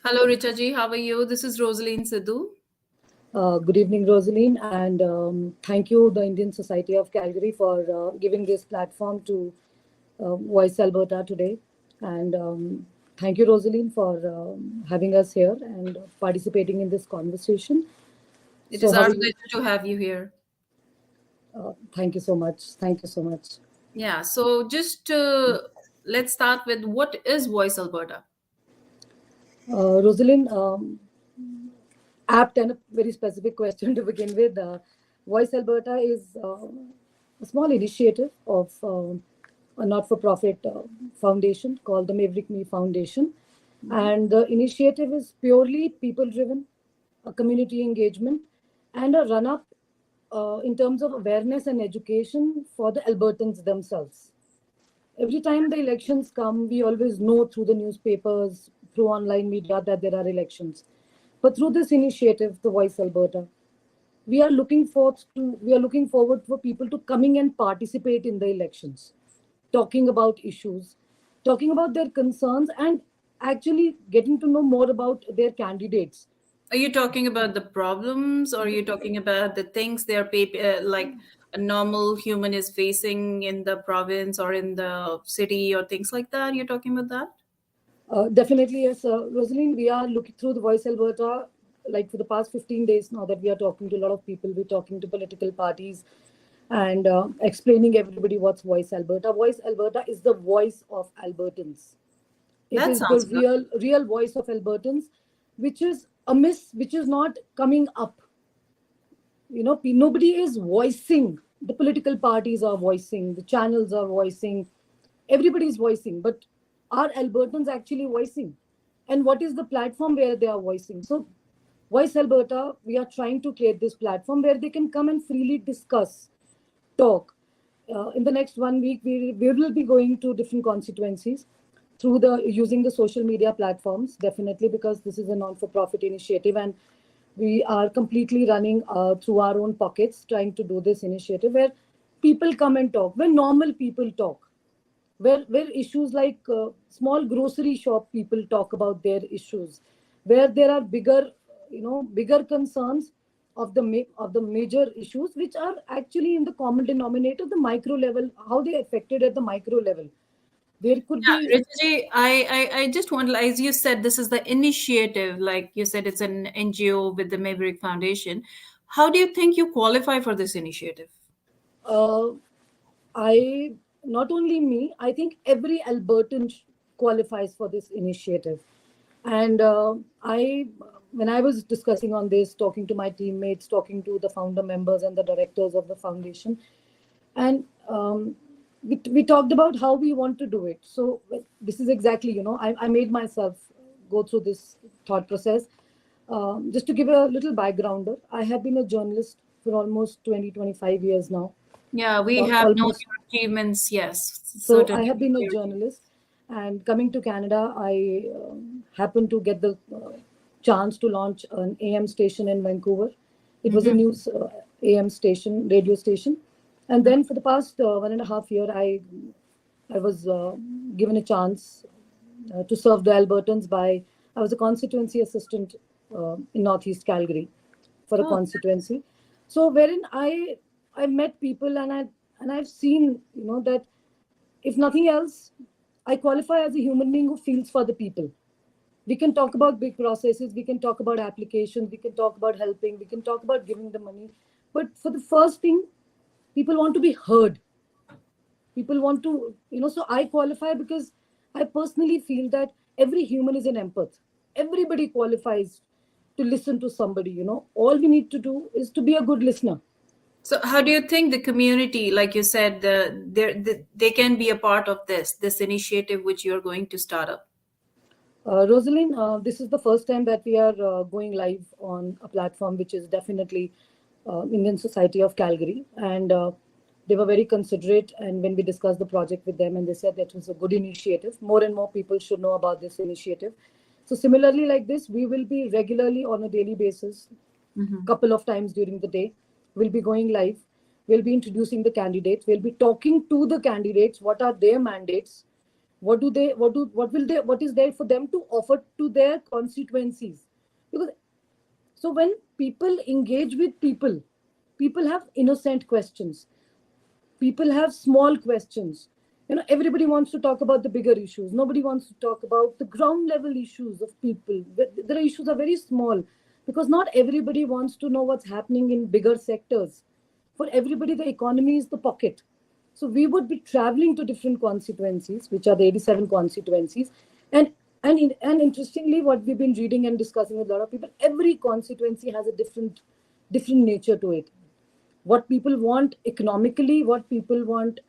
Hello, Richa ji. How are you? This is Rosaline Sidhu. Good evening, Rosaline, and thank you, the Indian Society of Calgary, for giving this platform to Voice Alberta today. And thank you, Rosaline, for having us here and participating in this conversation. It So, is how our are you? pleasure to have you here. Thank you so much. Thank you so much. Yeah, so just let's start with what is Voice Alberta? Rosaline, apt and a very specific question to begin with. Voice Alberta is a small initiative of a not-for-profit foundation called the Maverick Me Foundation. And the initiative is purely people-driven, a community engagement, and a run-up in terms of awareness and education for the Albertans themselves. Every time the elections come, we always know through the newspapers, through online media that there are elections. But through this initiative, the Voice Alberta, we are looking forward for people to coming and participate in the elections, talking about issues, talking about their concerns, and actually getting to know more about their candidates. Are you talking about the problems, or are you talking about the things they are like a normal human is facing in the province or in the city or things like that? You're talking about that? Definitely, yes. Rosalind, we are looking through the Voice Alberta, like for the past 15 days now that we are talking to a lot of people. We're talking to political parties and explaining everybody what's Voice Alberta. Voice Alberta is the voice of Albertans. It That is the sounds good. real voice of Albertans, which is amiss, which is not coming up. Nobody is voicing. The political parties are voicing, the channels are voicing, everybody's voicing, but are Albertans actually voicing? And what is the platform where they are voicing? So Voice Alberta, we are trying to create this platform where they can come and freely discuss, talk. In the next 1 week, we will be going to different constituencies through the using the social media platforms, definitely, because this is a non-for-profit initiative, and we are completely running through our own pockets, trying to do this initiative where people come and talk, where normal people talk, where issues like small grocery shop people talk about their issues, where there are bigger concerns of the major issues which are actually in the common denominator, the micro level, how they affected at the micro level. There could Yeah, be Richa, I just want, as you said, this is the initiative. Like you said, it's an NGO with the Maverick Foundation. How do you think you qualify for this initiative? uh, I not only me, I think every Albertan qualifies for this initiative. And when I was discussing on this, talking to my teammates, talking to the founder members and the directors of the foundation, and we talked about how we want to do it. So this is exactly, I made myself go through this thought process. Just to give a little backgrounder, I have been a journalist for almost 20-25 years now, Yeah, we have known almost. your achievements. Yes, So I certainly. have been a journalist, and coming to Canada, I happened to get the chance to launch an AM station in Vancouver. It was a Mhm. news AM station, radio station, and then for the past 1.5 years, I was given a chance to serve the Albertans by I was a constituency assistant in Northeast Calgary for a Oh, constituency. So wherein I met people, and I've seen that if nothing else, I qualify as a human being who feels for the people. We can talk about big processes, we can talk about applications, we can talk about helping, we can talk about giving the money. But for the first thing, people want to be heard. People want to, so I qualify because I personally feel that every human is an empath. Everybody qualifies to listen to somebody. All we need to do is to be a good listener. so how do you think the community, like you said, they can be a part of this initiative which you're going to start up? Rosalind, this is the first time that we are going live on a platform which is definitely Indian Society of Calgary. And they were very considerate. And when we discussed the project with them, and they said that was a good initiative, more and more people should know about this initiative. So similarly, like this, we will be regularly on a daily basis, Mhm. couple of times during the day. We'll be going live. We'll be introducing the candidates. We'll be talking to the candidates. What are their mandates? What is there for them to offer to their constituencies? Because so when people engage with people, people have innocent questions, people have small questions. Everybody wants to talk about the bigger issues, nobody wants to talk about the ground level issues of people. The issues are very small, because not everybody wants to know what's happening in bigger sectors. For everybody, the economy is the pocket. So we would be traveling to different constituencies, which are the 87 constituencies. And interestingly, what we've been reading and discussing with a lot of people, every constituency has a different nature to it. What people want economically, what people want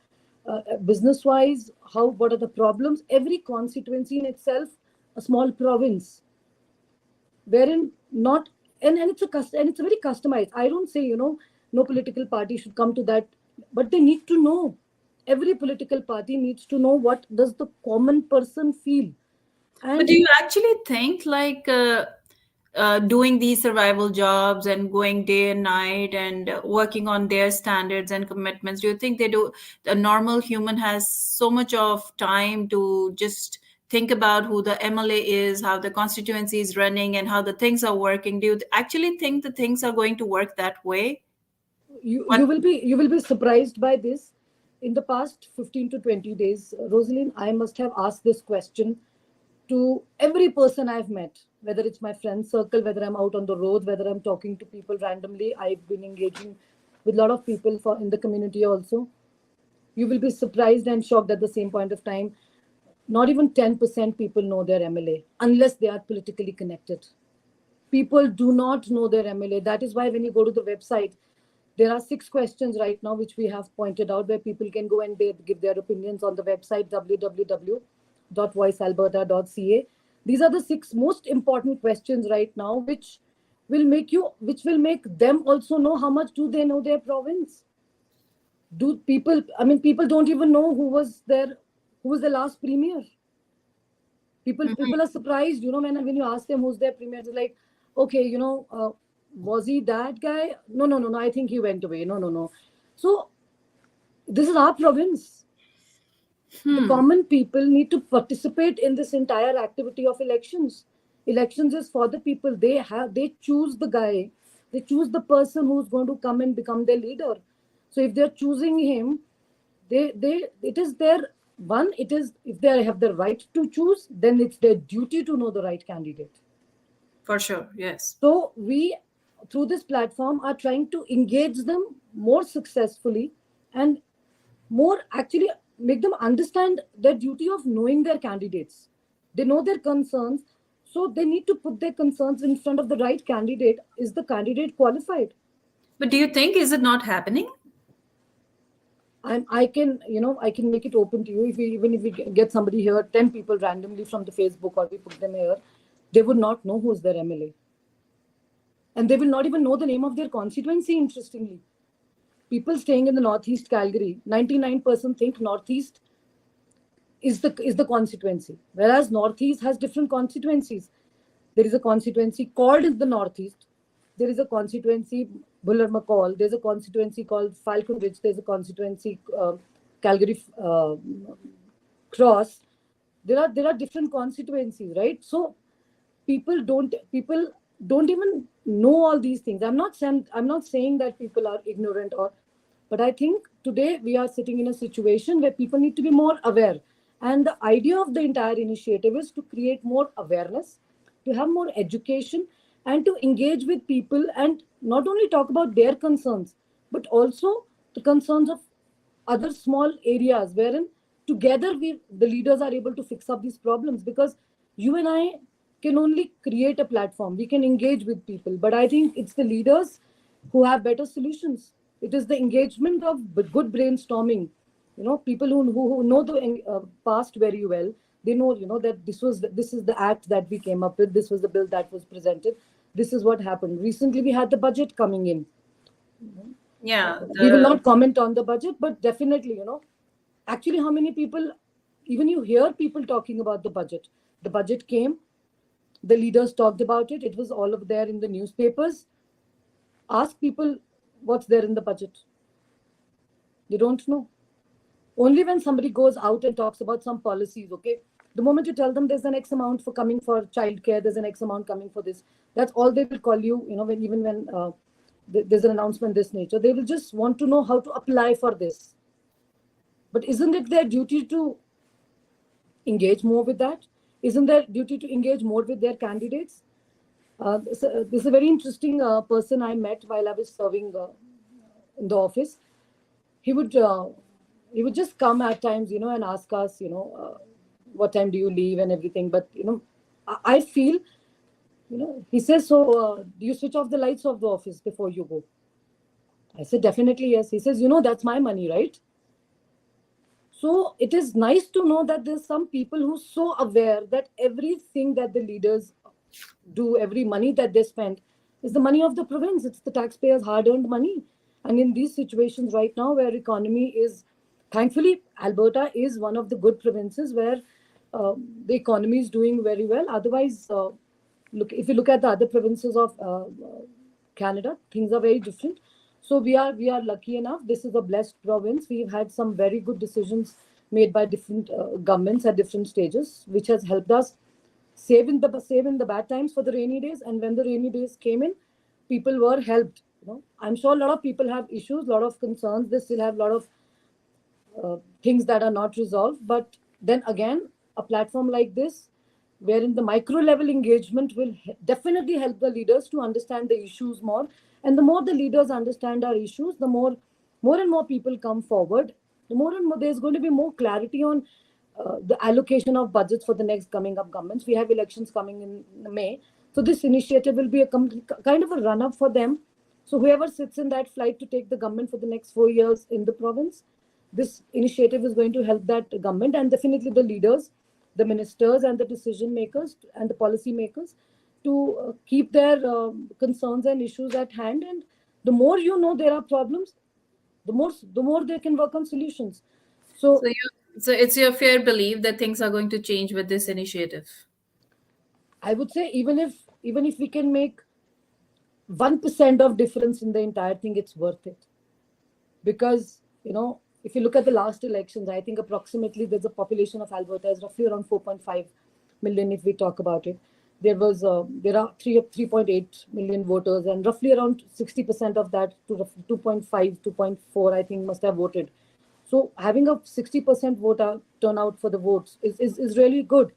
business wise, what are the problems. Every constituency in itself a small province, wherein not and it's a very customized. I don't say no political party should come to that, but they need to know. Every political party needs to know what does the common person feel. But And do you actually think like doing these survival jobs and going day and night and working on their standards and commitments, do you think they do? A normal human has so much of time to just think about who the MLA is, how the constituency is running, and how the things are working. Do you actually think the things are going to work that way? you will be surprised by this. In the past 15 to 20 days, Rosalind, I must have asked this question to every person I've met, whether it's my friend circle, whether I'm out on the road, whether I'm talking to people randomly. I've been engaging with a lot of people in the community also. You will be surprised and shocked at the same point of time. Not even 10% people know their MLA unless they are politically connected. People do not know their MLA. That is why when you go to the website, there are 6 questions right now which we have pointed out, where people can go and they give their opinions on the website www.voicealberta.ca. These are the 6 most important questions right now, which will make them also know how much do they know their province. Do people? I mean, people don't even know who was the last premier. People are surprised, when you ask them who's their premier, they're like, okay, was he that guy? No, no, no, no. I think he went away. No, no, no. So this is our province. The common people need to participate in this entire activity of elections. Elections is for the people. They choose the guy, they choose the person who's going to come and become their leader. So if they're choosing him, they it is their one. It is, if they have the right to choose, then it's their duty to know the right candidate. For sure, yes. So we, through this platform, are trying to engage them more successfully and more actually make them understand their duty of knowing their candidates. They know their concerns, so they need to put their concerns in front of the right candidate. Is the candidate qualified? But do you think is it not happening? I can make it open to you. Even if we get somebody here, 10 people randomly from the Facebook, or we put them here, they would not know who's their MLA. And they will not even know the name of their constituency, interestingly. People staying in the Northeast Calgary, 99% think Northeast is the constituency, whereas Northeast has different constituencies. There is a constituency called the Northeast. There is a constituency Buller McCall. There's a constituency called Falcon Ridge. There's a constituency Calgary Cross. There are different constituencies, right? So people don't even know all these things. I'm not saying that people are ignorant, but I think today we are sitting in a situation where people need to be more aware. And the idea of the entire initiative is to create more awareness, to have more education, and to engage with people and not only talk about their concerns, but also the concerns of other small areas wherein together the leaders are able to fix up these problems. Because you and I can only create a platform, we can engage with people, but I think it's the leaders who have better solutions. It is the engagement of good brainstorming. People who know the past very well. They know, that this is the act that we came up with. This was the bill that was presented. This is what happened. Recently, we had the budget coming in. Yeah, We will not comment on the budget, but definitely, actually, how many people, even you hear people talking about the budget. The budget came, the leaders talked about it. It was all of there in the newspapers. Ask people what's there in the budget. They don't know. Only when somebody goes out and talks about some policies, okay, the moment you tell them there's an X amount for coming for childcare, there's an X amount coming for this, that's all they will call you. When even when there's an announcement this nature, they will just want to know how to apply for this. But isn't it their duty to engage more with that? Isn't their duty to engage more with their candidates? This is a very interesting person I met while I was serving in the office. He would just come at times, and ask us, what time do you leave and everything. But I feel, he says, so do you switch off the lights of the office before you go? I said, definitely yes. He says, that's my money, right? So it is nice to know that there's some people who are so aware that everything that the leaders do, every money that they spend, is the money of the province. It's the taxpayers' hard-earned money. And in these situations right now, where economy is, thankfully, Alberta is one of the good provinces where the economy is doing very well. Otherwise, if you look at the other provinces of Canada, things are very different. So we are lucky enough. This is a blessed province. We've had some very good decisions made by different governments at different stages, which has helped us save in the bad times for the rainy days. And when the rainy days came in, people were helped. I'm sure a lot of people have issues, a lot of concerns. They still have a lot of things that are not resolved. But then again, a platform like this, wherein the micro level engagement will definitely help the leaders to understand the issues more. And the more the leaders understand our issues, the more and more people come forward, the more and more there's going to be more clarity on the allocation of budgets for the next coming up governments. We have elections coming in May. So this initiative will be a kind of a run-up for them. So whoever sits in that flight to take the government for the next 4 years in the province, this initiative is going to help that government, and definitely the leaders, the ministers and the decision makers and the policy makers to keep their concerns and issues at hand. And the more there are problems, the more they can work on solutions. So, So so it's your fair belief that things are going to change with this initiative. I would say even if we can make 1% of difference in the entire thing, it's worth it. Because if you look at the last elections, I think approximately there's a population of Alberta is roughly around 4.5 million. If we talk about it, there are 3.8 million voters, and roughly around 60% of that, to 2.5, 2.4, I think, must have voted. So having a 60% voter turnout for the votes is really good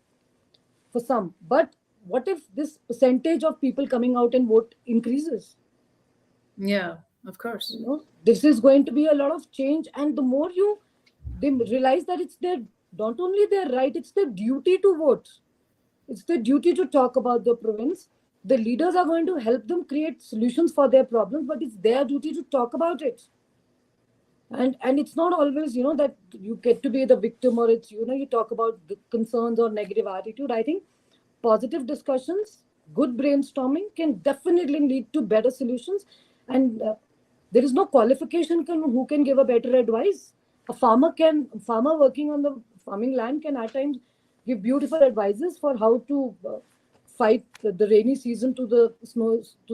for some. But what if this percentage of people coming out and vote increases? Yeah, of course. This is going to be a lot of change. And the more they realize that it's their, not only their right, it's their duty to vote. It's their duty to talk about the province. The leaders are going to help them create solutions for their problems, but it's their duty to talk about it. And it's not always, that you get to be the victim, or it's, you talk about the concerns or negative attitude. I think positive discussions, good brainstorming can definitely lead to better solutions. And there is no qualification who can give a better advice. A farmer working on the farming land can at times give beautiful advices for how to fight the rainy season to the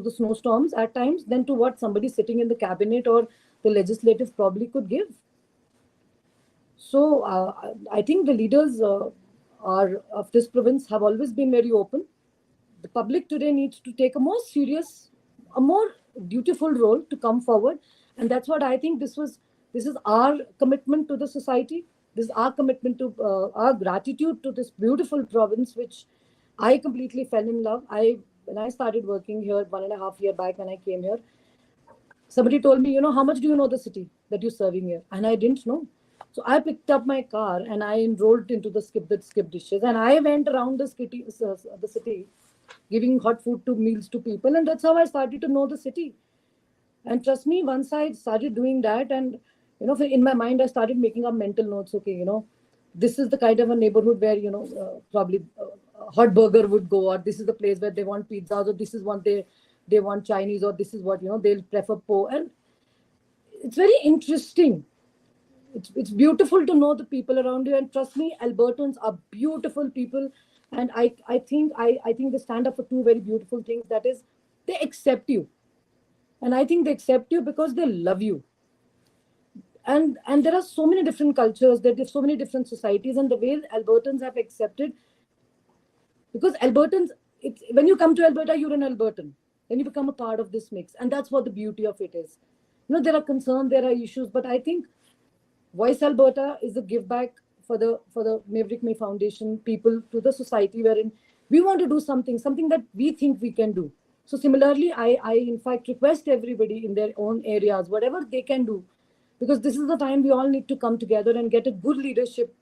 snowstorms at times, than to what somebody sitting in the cabinet or the legislative probably could give. So I think the leaders of this province have always been very open. The public today needs to take a more serious, a more dutiful role to come forward. And that's what I think this is our commitment to the society. This is our commitment to our gratitude to this beautiful province, which I completely fell in love. When I started working here 1.5 years back, when I came here, somebody told me, how much do you know the city that you're serving here? And I didn't know. So I picked up my car and I enrolled into the skip dishes, and I went around the city giving hot food to meals to people. And that's how I started to know the city. And trust me, once I started doing that, and in my mind, I started making up mental notes. Okay, this is the kind of a neighborhood where probably a hot burger would go, or this is the place where they want pizzas, or this is what they want Chinese, or this is what they'll prefer po. And it's very interesting. It's beautiful to know the people around you. And trust me, Albertans are beautiful people. And I think they stand up for two very beautiful things. That is, they accept you. And I think they accept you because they love you. and there are so many different cultures, there are so many different societies, and the way Albertans have accepted, because Albertans, it's, when you come to Alberta, you're an Albertan. Then you become a part of this mix, and that's what the beauty of it is. There are concerns, there are issues, but I think Voice Alberta is a give back for the Maverick May Foundation people to the society, wherein we want to do something that we think we can do. So similarly, I in fact request everybody in their own areas, whatever they can do, because this is the time we all need to come together and get a good leadership,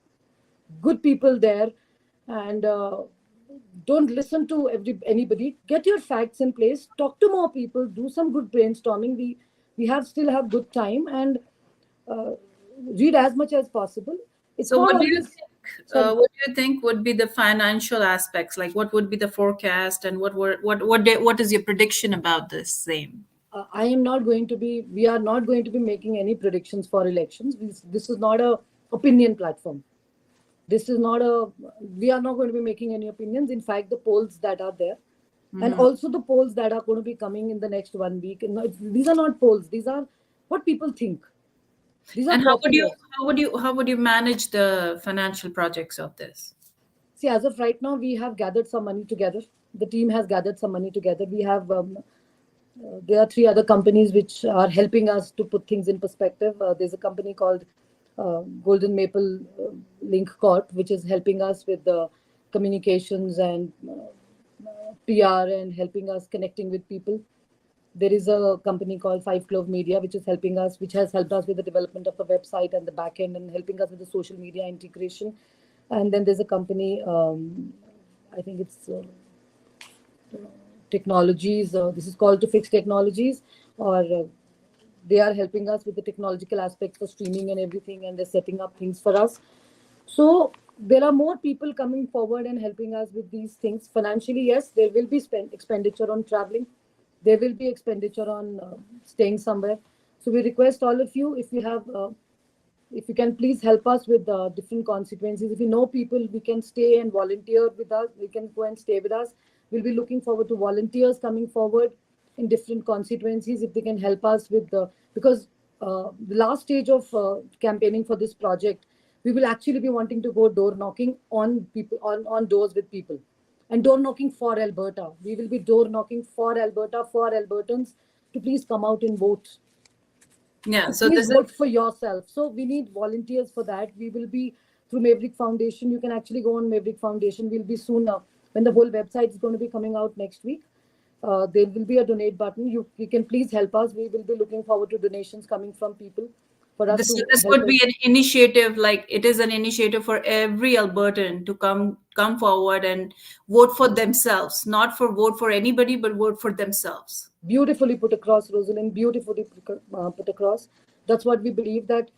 good people there, and don't listen to anybody. Get your facts in place, talk to more people, do some good brainstorming. We have still have good time, and uh, read as much as possible. It's So not what do you always. think? Sorry. What do you think would be the financial aspects? Like, what would be the forecast, and what is your prediction about this same? I am not going to be. We are not going to be making any predictions for elections. This is not a opinion platform. This is not a. We are not going to be making any opinions. In fact, the polls that are there, and Mhm. also the polls that are going to be coming in the next 1 week. These are not polls. These are what people think. These are And popular. how would you manage the financial projects of this? See, as of right now, we have gathered some money together. The team has gathered some money together. We have there are three other companies which are helping us to put things in perspective. There's a company called Golden Maple Link Corp, which is helping us with the communications and PR and helping us connecting with people. There is a company called Five Clove Media, which has helped us with the development of the website and the backend and helping us with the social media integration. And then there's a company, I think it's technologies. This is called to fix technologies, or they are helping us with the technological aspects for streaming and everything, and they're setting up things for us. So there are more people coming forward and helping us with these things financially. Yes, there will be expenditure on traveling, there will be expenditure on staying somewhere. So we request all of you, if you can please help us with different consequences. If you know people, we can stay and volunteer with us. We can go and stay with us. We'll be looking forward to volunteers coming forward in different constituencies if they can help us with because the last stage of campaigning for this project, we will actually be wanting to go door knocking on people on doors with people, and door knocking for Alberta. We will be door knocking for Alberta, for Albertans, to please come out and vote, Yeah. to So please this is vote for yourself. So we need volunteers for that. We will be through Maverick Foundation. You can actually go on Maverick Foundation. We'll be soon, when the whole website is going to be coming out next week. There will be a donate button. You can please help us. We will be looking forward to donations coming from people for us to this help would us. be an initiative. Like, it is an initiative for every Albertan to come forward and vote for themselves, not for vote for anybody, but vote for themselves. Beautifully put across, Rosalind. Beautifully put across. That's what we believe, that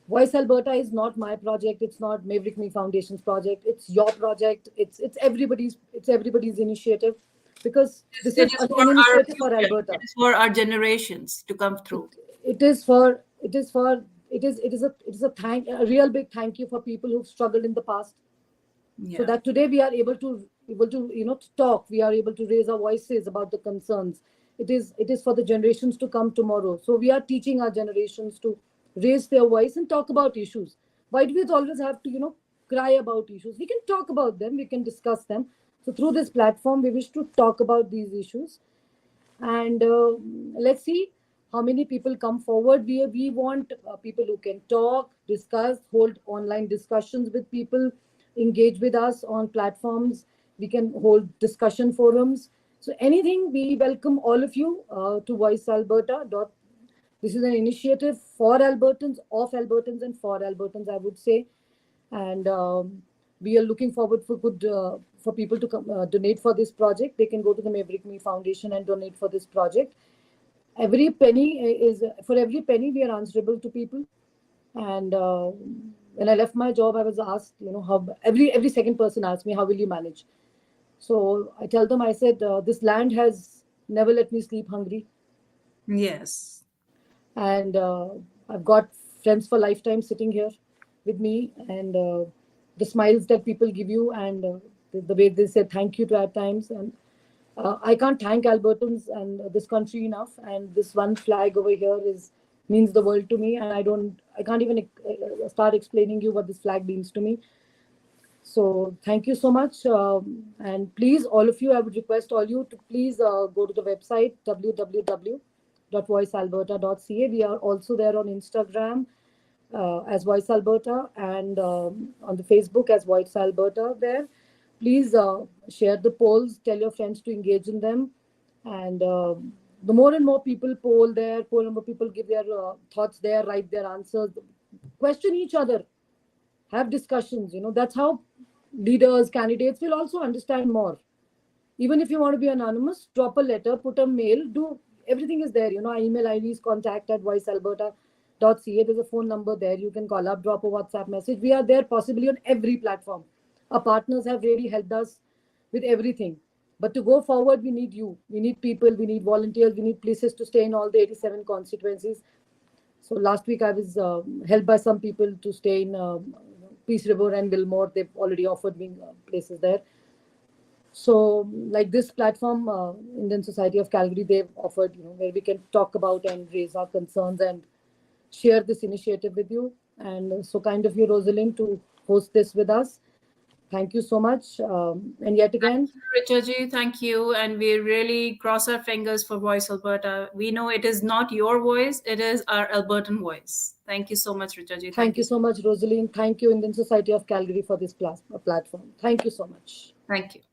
Voice Alberta is not my project. It's not Maverick Me Foundation's project. It's your project. It's everybody's initiative, because this It is is for an our initiative for future. It Alberta. is for our generations to come It, through. it is for it is a real big thank you for people who've struggled in the past, so Yeah. that today we are able to to talk. We are able to raise our voices about the concerns. It is for the generations to come tomorrow, so we are teaching our generations to raise their voice and talk about issues. Why do we always have to cry about issues? We can talk about them, we can discuss them. So through this platform, we wish to talk about these issues, and let's see how many people come forward. We want people who can talk, discuss, hold online discussions with people, engage with us on platforms. We can hold discussion forums. So anything, we welcome all of you to Voice Alberta. This is an initiative for Albertans, of Albertans, and for Albertans, I would say. And we are looking forward for people to donate for this project. They can go to the Maverick Me Foundation and donate for this project. Every penny is For every penny we are answerable to people. And when I left my job, I was asked, how every second person asked me, how will you manage? So I tell them, I said, this land has never let me sleep hungry, Yes. and I've got friends for lifetime sitting here with me, and the smiles that people give you, and the way they say thank you to at times, and I can't thank Albertans and this country enough. And this one flag over here is means the world to me, and I can't even start explaining you what this flag means to me. So thank you so much, and please, all of you, I would request all you to please go to the website www.voicealberta.ca. We are also there on Instagram as Voice Alberta, and on the Facebook as Voice Alberta. There, please share the polls. Tell your friends to engage in them, and the more and more people poll there, more and more people give their thoughts there, write their answers, question each other, have discussions. That's how leaders, candidates will also understand more. Even if you want to be anonymous, drop a letter, put a mail, do everything is there. Our email ID is contact@voicealberta.ca. There's a phone number there. You can call up, drop a WhatsApp message. We are there possibly on every platform. Our partners have really helped us with everything. But to go forward, we need you. We need people, we need volunteers, we need places to stay in all the 87 constituencies. So last week I was helped by some people to stay in Peace River and Wilmore. They've already offered me places there. So like this platform, Indian Society of Calgary, they've offered, where we can talk about and raise our concerns and share this initiative with you. And so kind of you, Rosalind, to host this with us. Thank you so much. And yet again, Richa ji, thank you. And we really cross our fingers for Voice Alberta. We know it is not your voice, it is our Albertan voice. Thank you so much, Richa ji. thank you so much, Rosalind. Thank you, Indian Society of Calgary, for this platform. Thank you so much. Thank you.